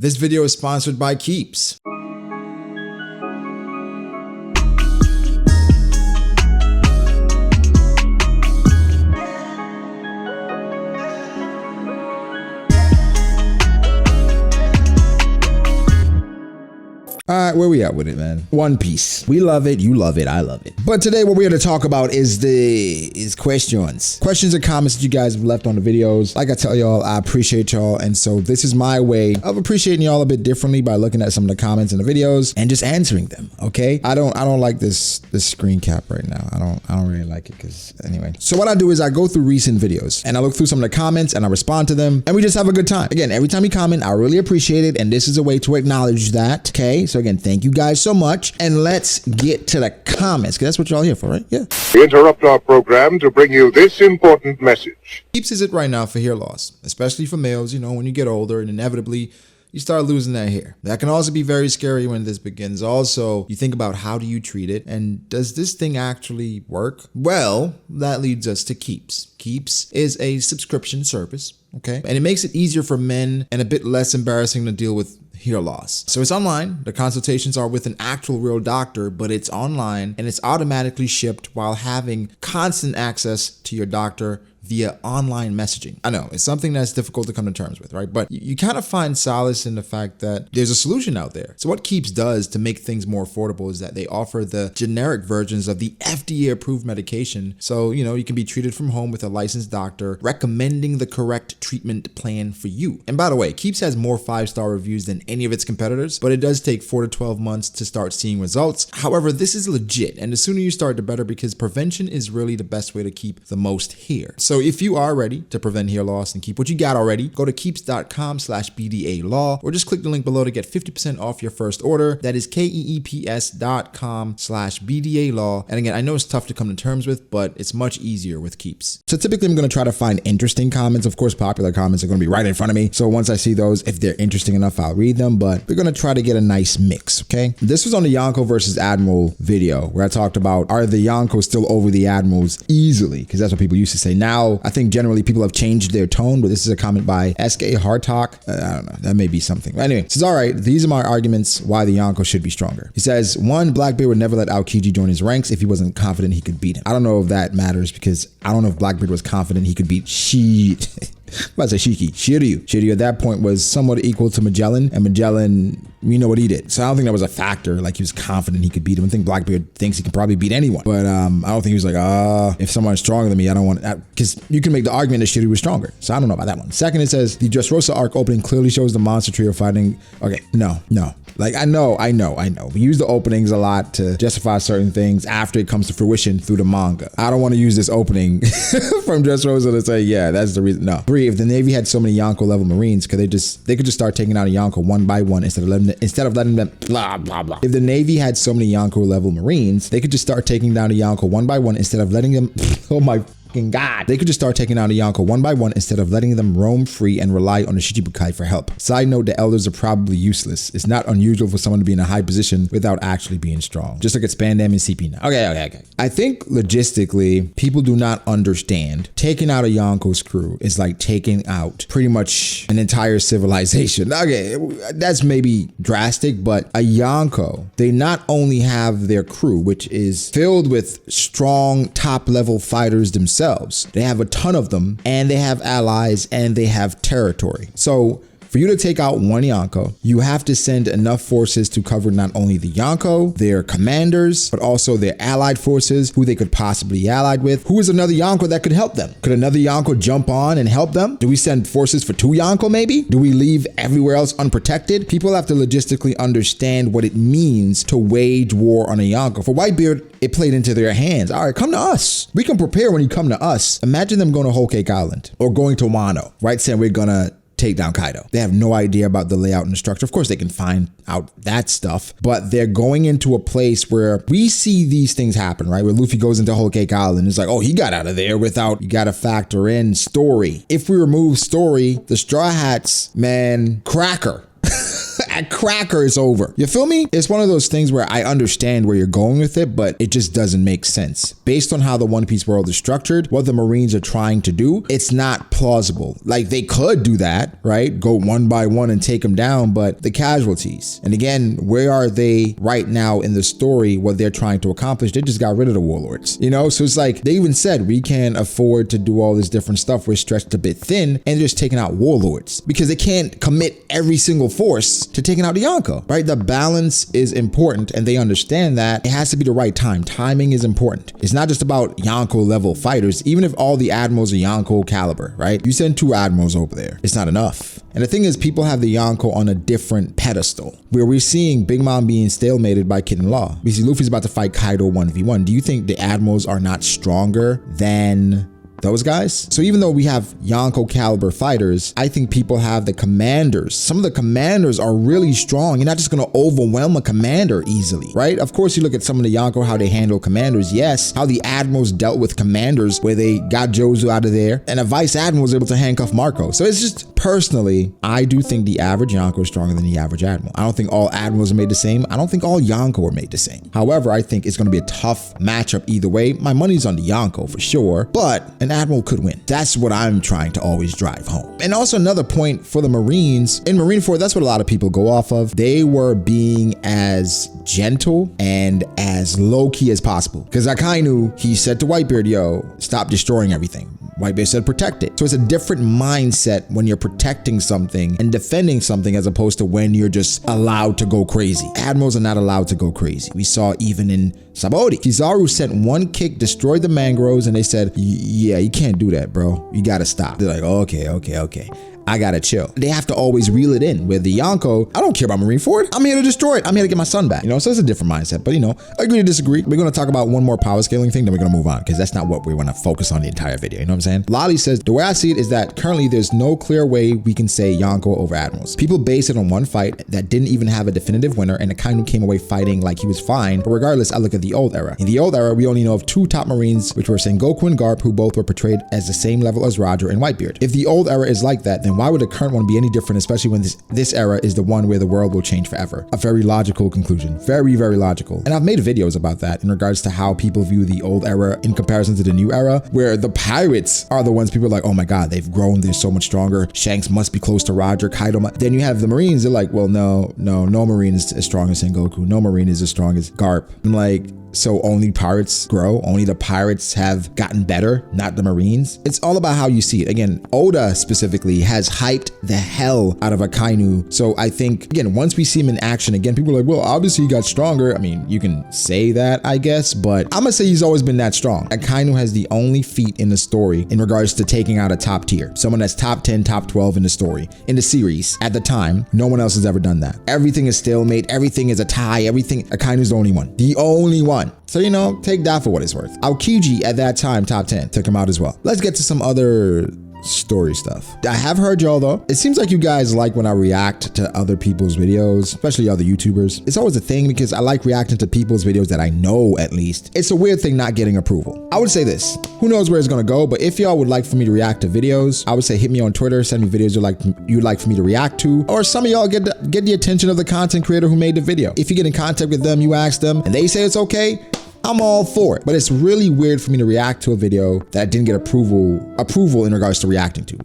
This video is sponsored by Keeps. All right, where we at with it, man? One Piece. We love it. You love it. I love it. But today, what we're here to talk about is questions. Questions and comments that you guys have left on the videos. Like I tell y'all, I appreciate y'all. And so this is my way of appreciating y'all a bit differently by looking at some of the comments in the videos and just answering them. Okay. I don't like this screen cap right now. I don't really like it because anyway. So what I do is I go through recent videos and I look through some of the comments and I respond to them and we just have a good time. Again, every time you comment, I really appreciate it. And this is a way to acknowledge that. Okay. So again, thank you guys so much. And let's get to the comments, because that's what y'all here for, right? Yeah. We interrupt our program to bring you this important message. Keeps is it right now for hair loss, especially for males. You know, when you get older and inevitably you start losing that hair. That can also be very scary when this begins. Also, you think about how do you treat it and does this thing actually work? Well, that leads us to Keeps. Keeps is a subscription service, okay? And it makes it easier for men and a bit less embarrassing to deal with hair loss. So it's online. The consultations are with an actual real doctor, but it's online and it's automatically shipped while having constant access to your doctor via online messaging. I know it's something that's difficult to come to terms with, right? But you kind of find solace in the fact that there's a solution out there. So what Keeps does to make things more affordable is that they offer the generic versions of the FDA approved medication. So, you know, you can be treated from home with a licensed doctor recommending the correct treatment plan for you. And by the way, Keeps has more 5-star reviews than any of its competitors, but it does take 4 to 12 months to start seeing results. However, this is legit. And the sooner you start, the better, because prevention is really the best way to keep the most hair. So if you are ready to prevent hair loss and keep what you got already, go to keeps.com/BDA law or just click the link below to get 50% off your first order. That is keeps.com/BDA law. And again, I know it's tough to come to terms with, but it's much easier with Keeps. So typically I'm going to try to find interesting comments. Of course, popular comments are going to be right in front of me. So once I see those, if they're interesting enough, I'll read them, but we're going to try to get a nice mix. Okay. This was on the Yonko versus Admiral video where I talked about, are the Yonkos still over the Admirals easily? Because that's what people used to say. Now, I think generally people have changed their tone, but this is a comment by SK Hard Talk. I don't know. That may be something. But anyway, it says, all right, these are my arguments why the Yonko should be stronger. He says, 1, Blackbeard would never let Aokiji join his ranks if he wasn't confident he could beat him. I don't know if that matters because I don't know if Blackbeard was confident he could beat Shiryu at that point was somewhat equal to Magellan, and Magellan, we know what he did. So I don't think that was a factor. Like he was confident he could beat him. I think Blackbeard thinks he can probably beat anyone. But I don't think he was like, if someone's stronger than me, I don't want to, because you can make the argument that Shiryu was stronger. So I don't know about that one. Second, it says the Dressrosa arc opening clearly shows the monster trio fighting. Okay, no. Like I know. We use the openings a lot to justify certain things after it comes to fruition through the manga. I don't want to use this opening from Dressrosa to say, yeah, that's the reason. No. 3, if the Navy had so many Yonko level Marines, they could just start taking out a Yonko one by one instead of letting them blah blah blah. If the Navy had so many Yonko level Marines, they could just start taking down a Yonko one by one instead of letting them oh my God. They could just start taking out a Yonko one by one instead of letting them roam free and rely on the Shichibukai for help. Side note, the elders are probably useless. It's not unusual for someone to be in a high position without actually being strong. Just like at Spandam and CP now. Okay. I think logistically, people do not understand. Taking out a Yonko's crew is like taking out pretty much an entire civilization. Okay, that's maybe drastic, but a Yonko, they not only have their crew, which is filled with strong top level fighters themselves, they have a ton of them, and they have allies, and they have territory. So for you to take out one Yonko, you have to send enough forces to cover not only the Yonko, their commanders, but also their allied forces, who they could possibly be allied with. Who is another Yonko that could help them? Could another Yonko jump on and help them? Do we send forces for 2 Yonko maybe? Do we leave everywhere else unprotected? People have to logistically understand what it means to wage war on a Yonko. For Whitebeard, it played into their hands. All right, come to us. We can prepare when you come to us. Imagine them going to Whole Cake Island or going to Wano, right? Saying we're gonna take down Kaido. They have no idea about the layout and the structure. Of course, they can find out that stuff, but they're going into a place where we see these things happen, right? Where Luffy goes into Whole Cake Island. It's like, oh, he got out of there without, you got to factor in story. If we remove story, the Straw Hats, man, cracker. a cracker, it's over. You feel me? It's one of those things where I understand where you're going with it, but it just doesn't make sense. Based on how the One Piece world is structured, what the Marines are trying to do, it's not plausible. Like, they could do that, right? Go one by one and take them down, but the casualties. And again, where are they right now in the story, what they're trying to accomplish? They just got rid of the warlords, you know? So it's like, they even said, we can't afford to do all this different stuff. We're stretched a bit thin, and they're just taking out warlords because they can't commit every single force to taking out the Yonko, right? The balance is important, and they understand that it has to be the right time. Timing is important. It's not just about Yonko level fighters. Even if all the admirals are Yonko caliber, right? You send 2 admirals over there, it's not enough. And the thing is, people have the Yonko on a different pedestal, where we're seeing Big Mom being stalemated by Kid and Law. We see Luffy's about to fight Kaido 1v1. Do you think the admirals are not stronger than those guys? So even though we have Yonko caliber fighters, I think people have the commanders. Some of the commanders are really strong. You're not just gonna overwhelm a commander easily, right? Of course, you look at some of the Yonko, how they handle commanders. Yes, how the admirals dealt with commanders, where they got Jozu out of there, and a vice admiral was able to handcuff Marco. So it's just, personally, I do think the average Yonko is stronger than the average admiral. I don't think all admirals are made the same. I don't think all Yonko are made the same. However, I think it's gonna be a tough matchup either way. My money's on the Yonko for sure, but an admiral could win. That's what I'm trying to always drive home. And also another point for the Marines, in Marineford, that's what a lot of people go off of. They were being as gentle and as low-key as possible. Because Akainu, he said to Whitebeard, yo, stop destroying everything. Whitebeard said protect it. So it's a different mindset when you're protecting something and defending something, as opposed to when you're just allowed to go crazy. Admirals are not allowed to go crazy. We saw even in Sabaody, Kizaru sent one kick, destroyed the mangroves, and they said, yeah, you can't do that, bro. You gotta stop. They're like, okay. I gotta chill. They have to always reel it in. With the Yonko, I don't care about Marineford. I'm here to destroy it. I'm here to get my son back. You know, so it's a different mindset. But you know, agree to disagree. We're gonna talk about one more power scaling thing, then we're gonna move on, because that's not what we wanna focus on the entire video. You know what I'm saying? Lolly says, the way I see it is that currently there's no clear way we can say Yonko over admirals. People base it on one fight that didn't even have a definitive winner, and Akainu came away fighting like he was fine. But regardless, I look at the old era. In the old era, we only know of 2 top Marines, which were Sengoku and Garp, who both were portrayed as the same level as Roger and Whitebeard. If the old era is like that, then why would the current one be any different, especially when this era is the one where the world will change forever? A very logical conclusion. Very, very logical. And I've made videos about that in regards to how people view the old era in comparison to the new era, where the pirates are the ones people are like, oh my God, they've grown, they're so much stronger. Shanks must be close to Roger, Kaido. Then you have the Marines, they're like, well, no Marine is as strong as Sengoku. No Marine is as strong as Garp. I'm like, so only pirates grow? Only the pirates have gotten better, not the Marines? It's all about how you see it. Again, Oda specifically has hyped the hell out of Akainu. So I think, again, once we see him in action again, people are like, well, obviously he got stronger. I mean, you can say that, I guess, but I'm gonna say he's always been that strong. Akainu has the only feat in the story in regards to taking out a top tier. Someone that's top 10, top 12 in the story, in the series. At the time, no one else has ever done that. Everything is stalemate. Everything is a tie. Everything. Akainu's the only one. The only one. So, you know, take that for what it's worth. Aokiji at that time, top 10, took him out as well. Let's get to some other story stuff. I have heard y'all though. It seems like you guys like when I react to other people's videos, especially other YouTubers. It's always a thing because I like reacting to people's videos that I know at least. It's a weird thing not getting approval. I would say this, who knows where it's gonna go, but if y'all would like for me to react to videos, I would say hit me on Twitter, send me videos you'd like for me to react to, or some of y'all get the attention of the content creator who made the video. If you get in contact with them, you ask them and they say it's okay, I'm all for it. But it's really weird for me to react to a video that didn't get approval in regards to reacting to.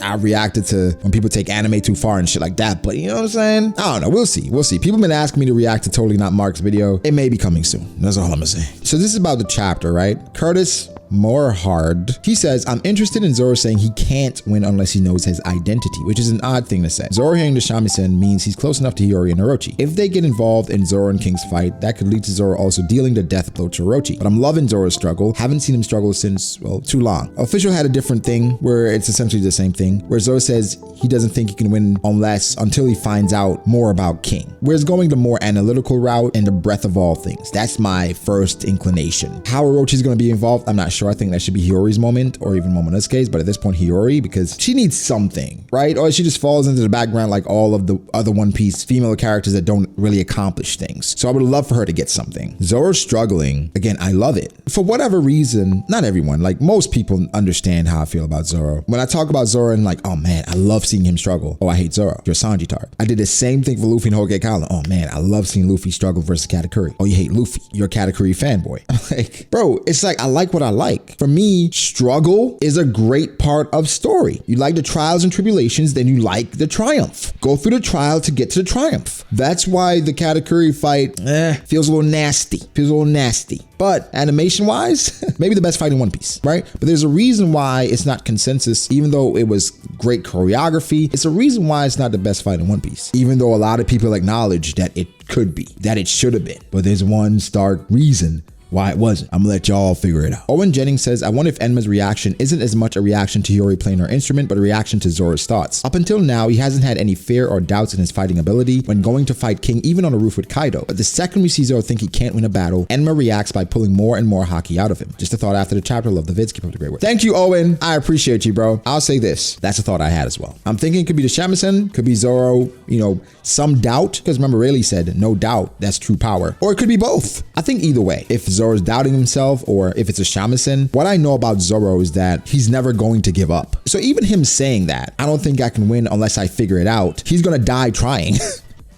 I reacted to when people take anime too far and shit like that, but you know what I'm saying? I don't know, we'll see. People have been asking me to react to Totally Not Mark's video. It may be coming soon, that's all I'm gonna say. So this is about the chapter, right? Curtis Morehard, he says, I'm interested in Zoro saying he can't win unless he knows his identity, which is an odd thing to say. Zoro hearing the shamisen means he's close enough to Hiyori and Orochi. If they get involved in Zoro and King's fight, that could lead to Zoro also dealing the death blow to Orochi. But I'm loving Zoro's struggle. Haven't seen him struggle since, well, too long. Official had a different thing where it's essentially the same thing, where Zoro says he doesn't think he can win until he finds out more about King. Whereas going the more analytical route and the breadth of all things. That's my first inclination. How Orochi's gonna be involved, I'm not sure. sure. I think that should be Hiyori's moment, or even Momonosuke's, but at this point Hiyori, because she needs something, right? Or she just falls into the background like all of the other One Piece female characters that don't really accomplish things. So I would love for her to get something. Zoro's struggling. Again, I love it. For whatever reason, not everyone, like most people understand how I feel about Zoro. When I talk about Zoro and like, oh man, I love seeing him struggle. Oh, I hate Zoro. You're a Sanji tard. I did the same thing for Luffy and Hokage. Oh man, I love seeing Luffy struggle versus Katakuri. Oh, you hate Luffy. You're a Katakuri fanboy. I'm like, bro, it's like I like what I like. For me, struggle is a great part of story. You like the trials and tribulations, then you like the triumph. Go through the trial to get to the triumph. That's why the Katakuri fight feels a little nasty. But animation wise, maybe the best fight in One Piece, right? But there's a reason why it's not consensus, even though it was great choreography. It's a reason why it's not the best fight in One Piece, even though a lot of people acknowledge that it could be, that it should have been. But there's one stark reason why it wasn't. I'm gonna let y'all figure it out. Owen Jennings says, I wonder if Enma's reaction isn't as much a reaction to Hiyori playing her instrument, but a reaction to Zoro's thoughts. Up until now, he hasn't had any fear or doubts in his fighting ability when going to fight King, even on a roof with Kaido. But the second we see Zoro think he can't win a battle, Enma reacts by pulling more and more haki out of him. Just a thought after the chapter. Love the vids. Keep up the great work. Thank you, Owen. I appreciate you, bro. I'll say this. That's a thought I had as well. I'm thinking it could be the shamisen, could be Zoro, some doubt, because remember Rayleigh said, no doubt, that's true power. Or it could be both. I think either way, if Zoro's doubting himself or if it's a shamisen, what I know about Zoro is that he's never going to give up. So even him saying that, I don't think I can win unless I figure it out, he's gonna die trying.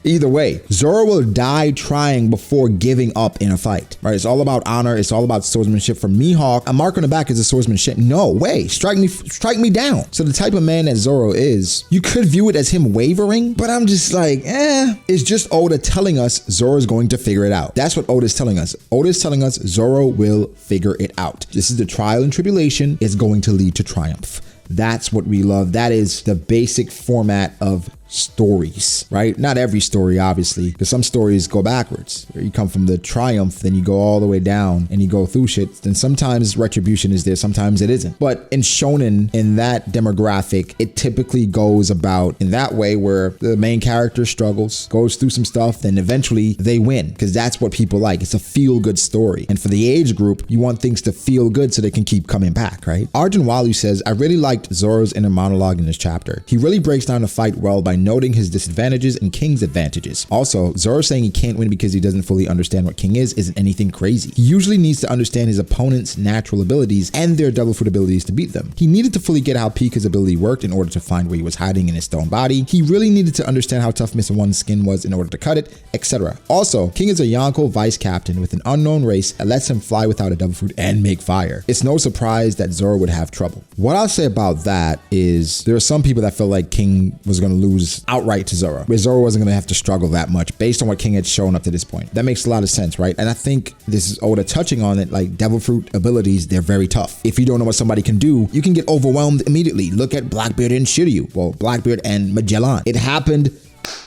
Either way, Zoro will die trying before giving up in a fight, right? It's all about honor. It's all about swordsmanship. For me, Hawk, a mark on the back is a swordsmanship. No way, strike me down. So the type of man that Zoro is, you could view it as him wavering, but I'm just like, it's just Oda telling us Zoro's going to figure it out. That's what Oda's telling us. Oda's telling us Zoro will figure it out. This is the trial and tribulation. It's going to lead to triumph. That's what we love. That is the basic format of stories, right? Not every story, obviously, because some stories go backwards. You come from the triumph, then you go all the way down and you go through shit. Then sometimes retribution is there, sometimes it isn't. But in shonen, in that demographic, it typically goes about in that way where the main character struggles, goes through some stuff, then eventually they win, because that's what people like. It's a feel-good story. And for the age group, you want things to feel good so they can keep coming back, right? Arjun Walu says, I really liked Zoro's inner monologue in this chapter. He really breaks down the fight well by noting his disadvantages and King's advantages. Also, Zoro saying he can't win because he doesn't fully understand what King is isn't anything crazy. He usually needs to understand his opponent's natural abilities and their devil fruit abilities to beat them. He needed to fully get how Pika's ability worked in order to find where he was hiding in his stone body. He really needed to understand how tough Mr. One's skin was in order to cut it, etc. Also, King is a Yonko vice captain with an unknown race that lets him fly without a devil fruit and make fire. It's no surprise that Zoro would have trouble. What I'll say about that is there are some people that felt like King was going to lose outright to Zoro, where Zoro wasn't going to have to struggle that much based on what King had shown up to this point. That makes a lot of sense, right? And I think this is Oda touching on it, like devil fruit abilities, they're very tough. If you don't know what somebody can do, you can get overwhelmed immediately. Look at Blackbeard and Shiryu. Well, Blackbeard and Magellan. It happened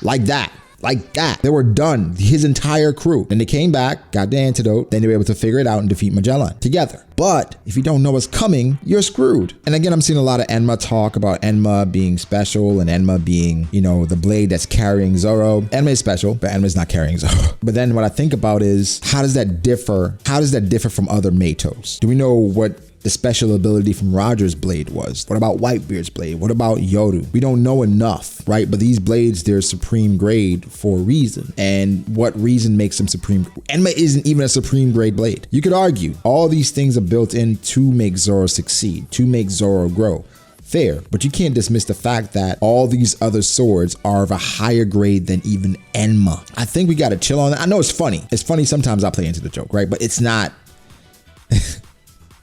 like that. Like that. They were done. His entire crew. Then they came back, got the antidote, then they were able to figure it out and defeat Magellan together. But if you don't know what's coming, you're screwed. And again, I'm seeing a lot of Enma talk about Enma being special and Enma being, the blade that's carrying Zoro. Enma is special, but Enma is not carrying Zoro. But then what I think about is, how does that differ? How does that differ from other Matos? Do we know what the special ability from Roger's blade was? What about Whitebeard's blade? What about Yoru? We don't know enough, right? But these blades, they're supreme grade for a reason. And what reason makes them supreme? Enma isn't even a supreme grade blade. You could argue all these things are built in to make Zoro succeed, to make Zoro grow. Fair, but you can't dismiss the fact that all these other swords are of a higher grade than even Enma. I think we got to chill on that. I know it's funny. It's funny sometimes I play into the joke, right? But it's not...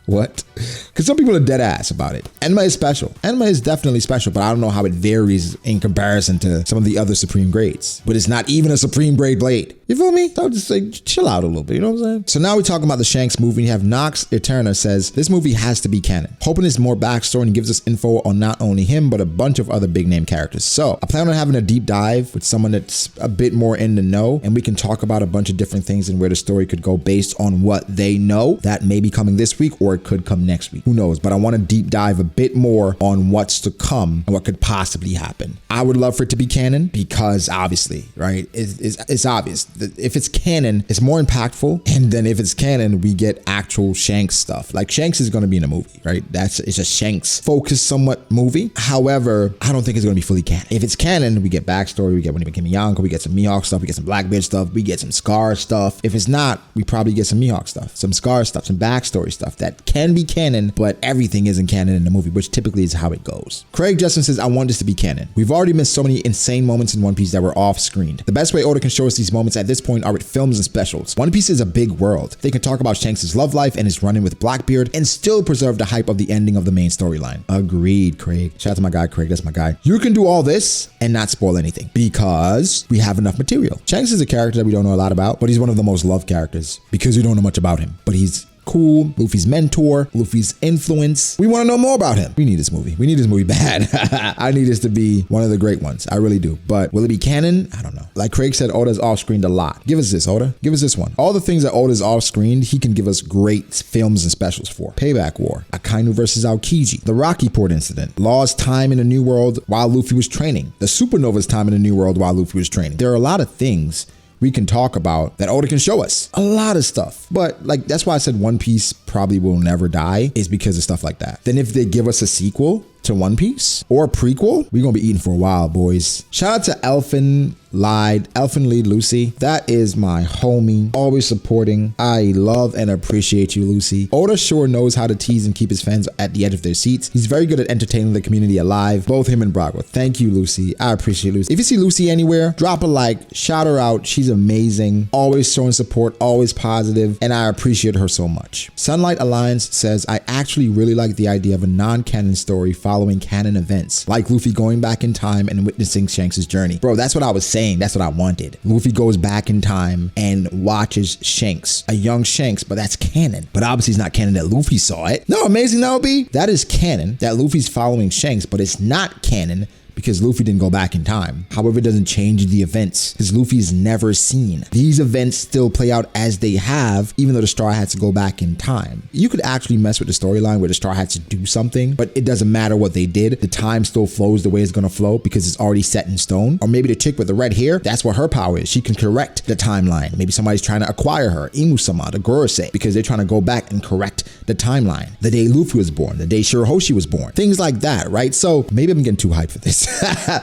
What? Because some people are dead ass about it. Enma is special. Enma is definitely special, but I don't know how it varies in comparison to some of the other supreme grades. But it's not even a supreme grade blade. You feel me? I would just say, chill out a little bit. You know what I'm saying? So now we're talking about the Shanks movie. You have Nox Eterna says, this movie has to be canon. Hoping it's more backstory and gives us info on not only him, but a bunch of other big name characters. So I plan on having a deep dive with someone that's a bit more in the know, and we can talk about a bunch of different things and where the story could go based on what they know. That may be coming this week, or it could come next week. Who knows? But I want to deep dive a bit more on what's to come and what could possibly happen. I would love for it to be canon because obviously, right? It's obvious. If it's canon, it's more impactful. And then if it's canon, we get actual Shanks stuff. Like Shanks is going to be in a movie, right? It's a Shanks focused somewhat movie. However, I don't think it's going to be fully canon. If it's canon, we get backstory, we get when he became a Yonko, we get some Mihawk stuff, we get some Blackbeard stuff, we get some Scar stuff. If it's not, we probably get some Mihawk stuff, some Scar stuff, some backstory stuff that can be canon, but everything isn't canon in the movie, which typically is how it goes. Craig Justin says, I want this to be canon. We've already missed so many insane moments in One Piece that were off-screened. The best way Oda can show us these moments at this point are with films and specials. One Piece is a big world. They can talk about Shanks' love life and his run-in with Blackbeard and still preserve the hype of the ending of the main storyline. Agreed, Craig. Shout out to my guy, Craig. That's my guy. You can do all this and not spoil anything because we have enough material. Shanks is a character that we don't know a lot about, but he's one of the most loved characters because we don't know much about him, but he's cool, Luffy's mentor, Luffy's influence. We want to know more about him. We need this movie. We need this movie bad. I need this to be one of the great ones. I really do. But will it be canon? I don't know. Like Craig said, Oda's off-screened a lot. Give us this, Oda. Give us this one. All the things that Oda's off-screened, he can give us great films and specials for. Payback War, Akainu versus Aokiji, the Rocky Port incident, Law's time in the New World while Luffy was training, the Supernova's time in the New World while Luffy was training. There are a lot of things we can talk about that Oda can show us. A lot of stuff. But like, that's why I said One Piece probably will never die, is because of stuff like that. Then if they give us a sequel to One Piece or a prequel, we're gonna be eating for a while, boys. Shout out to Elfin Lead Lucy. That is my homie, always supporting. I love and appreciate you, Lucy. Oda sure knows how to tease and keep his fans at the edge of their seats. He's very good at entertaining the community alive, both him and Bravo. Thank you, Lucy. I appreciate Lucy. If you see Lucy anywhere, drop a like, shout her out. She's amazing, always showing support, always positive, and I appreciate her so much. Sunlight Alliance says, I actually really like the idea of a non-canon story following canon events, like Luffy going back in time and witnessing Shanks' journey. Bro, that's what I was saying. That's what I wanted. Luffy goes back in time and watches Shanks, a young Shanks, but that's canon. But obviously it's not canon that Luffy saw it. No, amazing that would be. That is canon, that Luffy's following Shanks, but it's not canon because Luffy didn't go back in time. However, it doesn't change the events because Luffy is never seen. These events still play out as they have, even though the Straw Hats go back in time. You could actually mess with the storyline where the Straw Hats do something, but it doesn't matter what they did. The time still flows the way it's gonna flow because it's already set in stone. Or maybe the chick with the red hair, that's what her power is. She can correct the timeline. Maybe somebody's trying to acquire her, Imu-sama, the Gorosei, because they're trying to go back and correct the timeline. The day Luffy was born, the day Shirahoshi was born, things like that, right? So maybe I'm getting too hyped for this.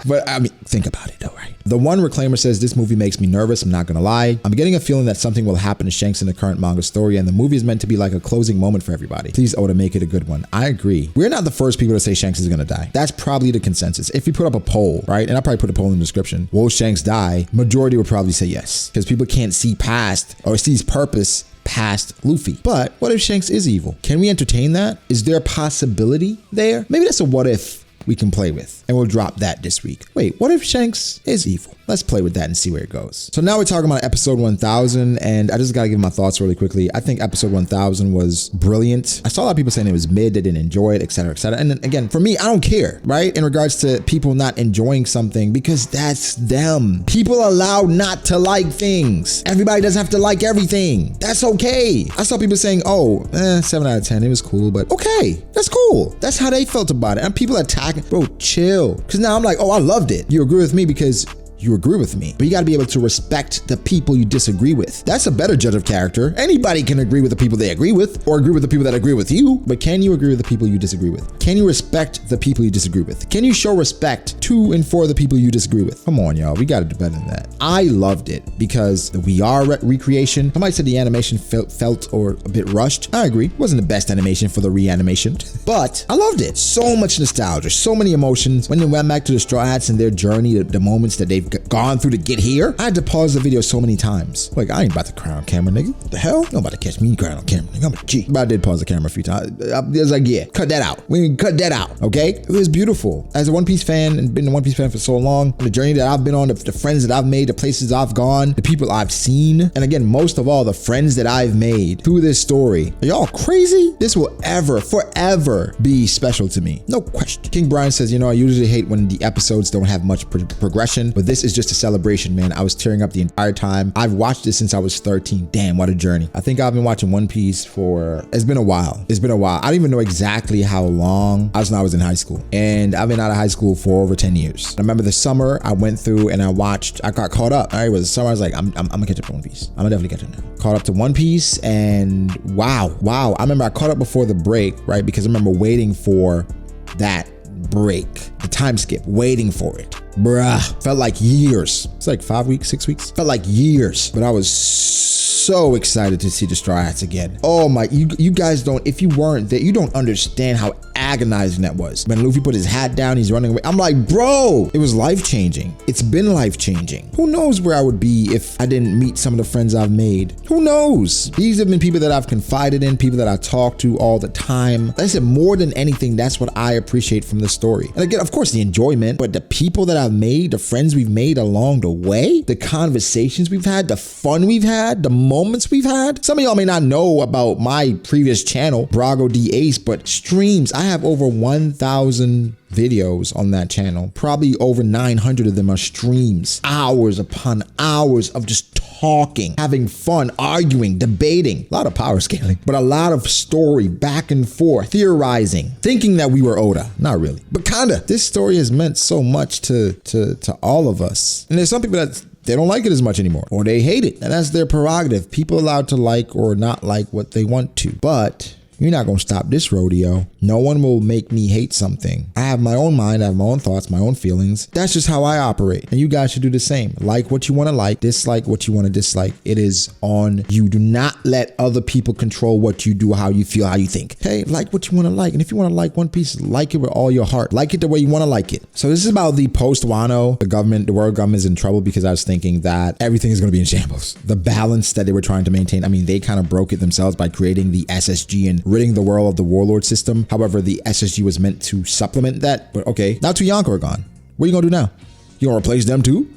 But I mean, think about it though, right? The One Reclaimer says, this movie makes me nervous, I'm not gonna lie. I'm getting a feeling that something will happen to Shanks in the current manga story, and the movie is meant to be like a closing moment for everybody. Please, Oda, make it a good one. I agree. We're not the first people to say Shanks is gonna die. That's probably the consensus. If we put up a poll, right? And I'll probably put a poll in the description. Will Shanks die? Majority would probably say yes. Because people can't see past or sees purpose past Luffy. But what if Shanks is evil? Can we entertain that? Is there a possibility there? Maybe that's a what if we can play with, and we'll drop that this week. Wait, what if Shanks is evil? Let's play with that and see where it goes. So now we're talking about episode 1000, and I just gotta give my thoughts really quickly. I think episode 1000 was brilliant. I saw a lot of people saying it was mid, they didn't enjoy it, etc., etc. And then again, for me, I don't care, right? In regards to people not enjoying something, because that's them. People are allowed not to like things. Everybody doesn't have to like everything. That's okay. I saw people saying, oh, 7 out of 10, it was cool, but okay, that's cool. That's how they felt about it. And people attacking, bro, chill. Because now I'm like, oh, I loved it. You agree with me because you agree with me, but you got to be able to respect the people you disagree with. That's a better judge of character. Anybody can agree with the people they agree with, or agree with the people that agree with you, but can you agree with the people you disagree with? Can you respect the people you disagree with? Can you show respect to and for the people you disagree with? Come on, y'all, we got to do better than that. I loved it because the VR recreation, somebody said the animation felt or a bit rushed. I agree, it wasn't the best animation for the reanimation, but I loved it. So much nostalgia, so many emotions. When they went back to the Straw Hats and their journey, the moments that they've gone through to get here, I had to pause the video so many times. Like, I ain't about to cry on camera, nigga. What the hell? You about to catch me crying on camera, nigga. I'm a G. But I did pause the camera a few times. I was like, yeah, cut that out. We can cut that out, okay? It was beautiful. As a One Piece fan, and been a One Piece fan for so long, the journey that I've been on, the friends that I've made, the places I've gone, the people I've seen, and again, most of all, the friends that I've made through this story. Are y'all crazy? This will forever be special to me. No question. King Brian says, you know, I usually hate when the episodes don't have much progression, but this this is just a celebration, man. I was tearing up the entire time. I've watched this since I was 13. Damn, what a journey. I think I've been watching One Piece for, it's been a while. It's been a while. I don't even know exactly how long. I just know I was in high school, and I've been out of high school for over 10 years. I remember the summer I went through and I got caught up. All right, it was the summer. I was like, I'm gonna catch up to One Piece. I'm gonna definitely catch up now. Caught up to One Piece, and wow. I remember I caught up before the break, right? Because I remember waiting for that break, the time skip, waiting for it. Bruh, felt like years. It's like 5 weeks, 6 weeks. Felt like years, but I was so excited to see the Straw Hats again. Oh my, you guys don't, if you weren't there, you don't understand how agonizing that was. When Luffy put his hat down, he's running away. I'm like, bro, it was life-changing. It's been life-changing. Who knows where I would be if I didn't meet some of the friends I've made? Who knows? These have been people that I've confided in, people that I talk to all the time. Like I said, more than anything, that's what I appreciate from the story. And again, of course, the enjoyment, but the people that I've made, the friends we've made along the way, the conversations we've had, the fun we've had, the moments we've had. Some of y'all may not know about my previous channel, B.D.A, but streams, I have over 1,000 videos on that channel. Probably over 900 of them are streams. Hours upon hours of just talking, having fun, arguing, debating. A lot of power scaling, but a lot of story, back and forth, theorizing, thinking that we were Oda. Not really, but kinda. This story has meant so much to all of us. And there's some people that they don't like it as much anymore, or they hate it, and that's their prerogative. People are allowed to like or not like what they want to, but you're not gonna stop this rodeo. No one will make me hate something. I have my own mind, I have my own thoughts, my own feelings. That's just how I operate. And you guys should do the same. Like what you wanna like, dislike what you wanna dislike. It is on you. Do not let other people control what you do, how you feel, how you think. Okay, like what you wanna like. And if you wanna like One Piece, like it with all your heart. Like it the way you wanna like it. So this is about the post-Wano. The world government is in trouble because I was thinking that everything is gonna be in shambles. The balance that they were trying to maintain, I mean, they kind of broke it themselves by creating the SSG and ridding the world of the warlord system. However, the SSG was meant to supplement that, but okay. Now two Yonko are gone. What are you gonna do now? You gonna replace them too?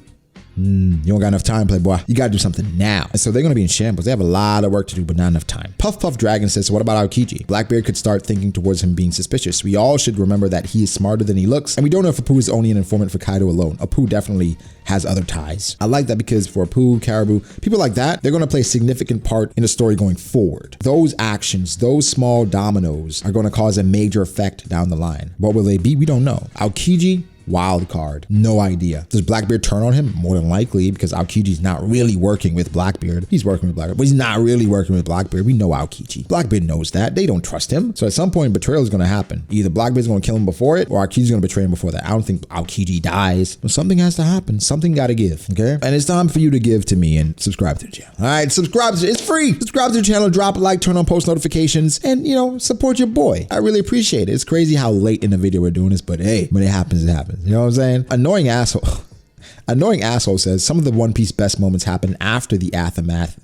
You don't got enough time, playboy. You gotta do something now. And so they're gonna be in shambles. They have a lot of work to do, but not enough time. Puff Puff Dragon says, so what about Aokiji? Blackbeard could start thinking towards him being suspicious. We all should remember that he is smarter than he looks, and we don't know if Apu is only an informant for Kaido alone. Apu definitely has other ties. I like that because for Apu, Caribou, people like that, they're gonna play a significant part in the story going forward. Those actions, those small dominoes are gonna cause a major effect down the line. What will they be? We don't know. Aokiji, wild card, no idea. Does Blackbeard turn on him? More than likely, because Aokiji's not really working with Blackbeard. He's working with Blackbeard, but he's not really working with Blackbeard. We know Aokiji. Blackbeard knows that. They don't trust him. So at some point, betrayal is going to happen. Either Blackbeard's going to kill him before it, or Aokiji's going to betray him before that. I don't think Aokiji dies, but something has to happen. Something got to give, okay? And it's time for you to give to me and subscribe to the channel. All right, subscribe to it. It's free. Subscribe to the channel, drop a like, turn on post notifications, and, you know, support your boy. I really appreciate it. It's crazy how late in the video we're doing this, but hey, when it happens, it happens. You know what I'm saying? Annoying asshole says some of the One Piece best moments happen after the aftermath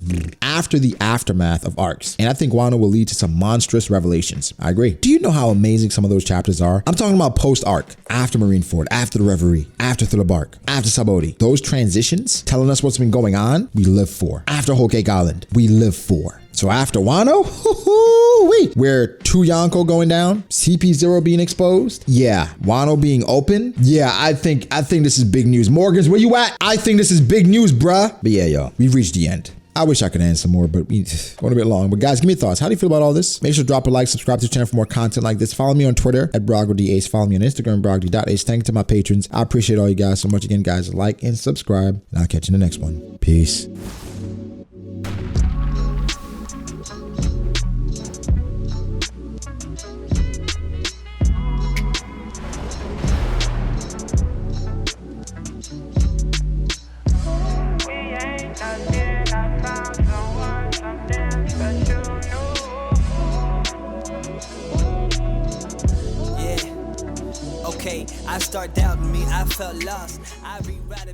of arcs, and I think Wano will lead to some monstrous revelations. I agree. Do you know how amazing some of those chapters are? I'm talking about post arc, after Marineford, after the Reverie, after Thriller Bark, after Sabaody. Those transitions telling us what's been going on, we live for. After Whole Cake Island, we live for. So after Wano, where two Yonko going down, CP0 being exposed, yeah, Wano being open, yeah, I think this is big news. Morgans, where you at? I think this is big news, bruh. But yeah, yo, we've reached the end. I wish I could answer more, but we went a bit long. But guys, give me your thoughts. How do you feel about all this? Make sure to drop a like, subscribe to the channel for more content like this. Follow me on Twitter at BrogDAce. Follow me on Instagram, BrogD.Ace. Thank you to my patrons. I appreciate all you guys so much. Again, guys, like and subscribe. And I'll catch you in the next one. Peace. I start doubting me, I felt lost. I rewrite it.